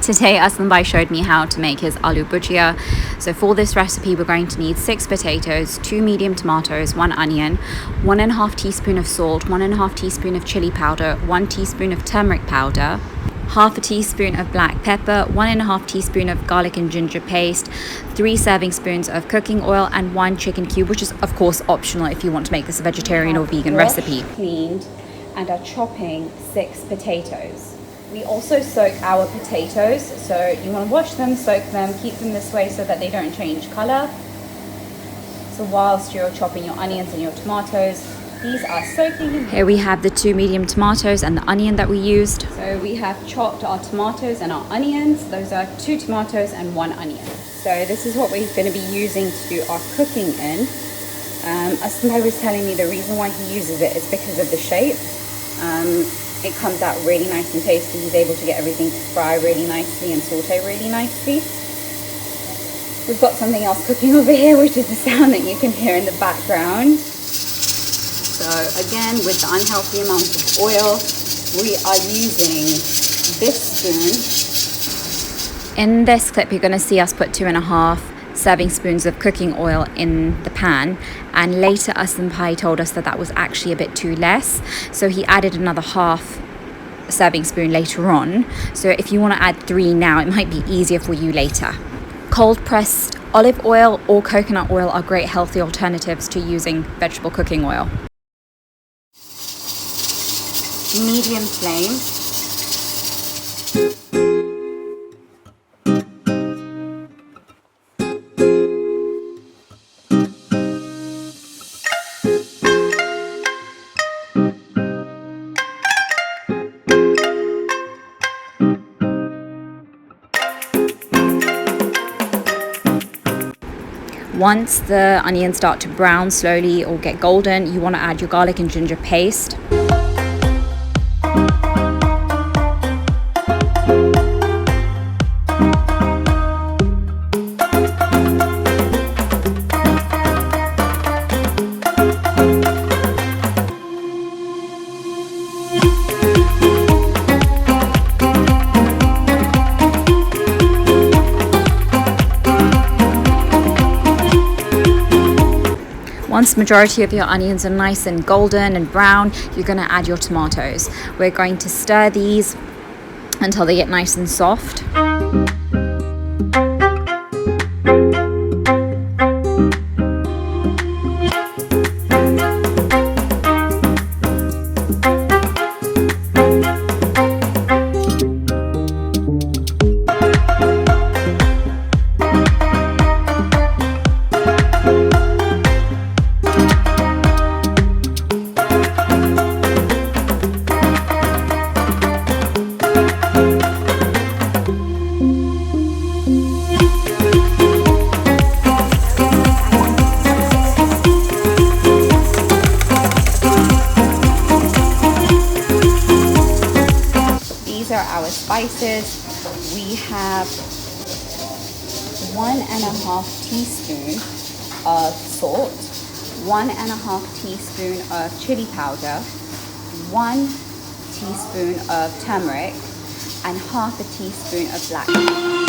Today Aslam Bhai showed me how to make his aloo bhujia. So for this recipe we're going to need 6 potatoes, 2 medium tomatoes, 1 onion, 1.5 teaspoon of salt, 1.5 teaspoon of chili powder, 1 teaspoon of turmeric powder, half a teaspoon of black pepper, 1.5 teaspoon of garlic and ginger paste, 3 serving spoons of cooking oil, and 1 chicken cube, which is of course optional if you want to make this a vegetarian or vegan recipe. Cleaned and are chopping 6 potatoes. We also soak our potatoes, so you want to wash them, soak them, keep them this way so that they don't change color. So whilst you're chopping your onions and your tomatoes, these are soaking. Here we have the 2 medium tomatoes and the onion that we used. So we have chopped our tomatoes and our onions. Those are 2 tomatoes and 1 onion. So this is what we're going to be using to do our cooking in. Aslam Bhai was telling me the reason why he uses it is because of the shape. It comes out really nice and tasty. He's able to get everything to fry really nicely and saute really nicely. We've got something else cooking over here, which is the sound that you can hear in the background. So again, with the unhealthy amount of oil, we are using this spoon. In this clip, you're going to see us put 2.5 serving spoons of cooking oil in the pan, and later Aslam Bhai told us that that was actually a bit too less, so he added another half serving spoon later on. So if you want to add 3 now, it might be easier for you later. Cold pressed olive oil or coconut oil are great healthy alternatives to using vegetable cooking oil. Medium flame. Once the onions start to brown slowly or get golden, you want to add your garlic and ginger paste. Once the majority of your onions are nice and golden and brown, you're going to add your tomatoes. We're going to stir these until they get nice and soft. Our spices, we have 1.5 teaspoon of salt, 1.5 teaspoon of chili powder, 1 teaspoon of turmeric, and half a teaspoon of black pepper.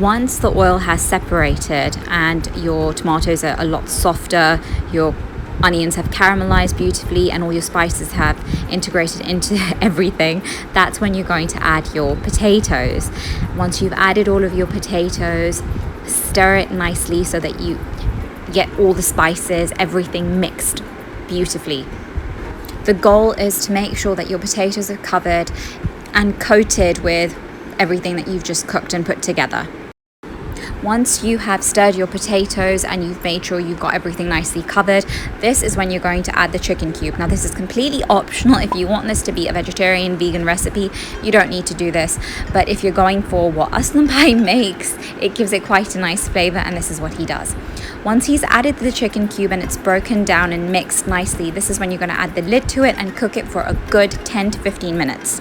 Once the oil has separated and your tomatoes are a lot softer, your onions have caramelized beautifully, and all your spices have integrated into everything, that's when you're going to add your potatoes. Once you've added all of your potatoes, stir it nicely so that you get all the spices, everything mixed beautifully. The goal is to make sure that your potatoes are covered and coated with everything that you've just cooked and put together. Once you have stirred your potatoes and you've made sure you've got everything nicely covered, this is when you're going to add the chicken cube. Now this is completely optional. If you want this to be a vegetarian vegan recipe, you don't need to do this, but if you're going for what Aslam Bhai makes, it gives it quite a nice flavor, and this is what he does. Once he's added the chicken cube and it's broken down and mixed nicely, this is when you're going to add the lid to it and cook it for a good 10 to 15 minutes.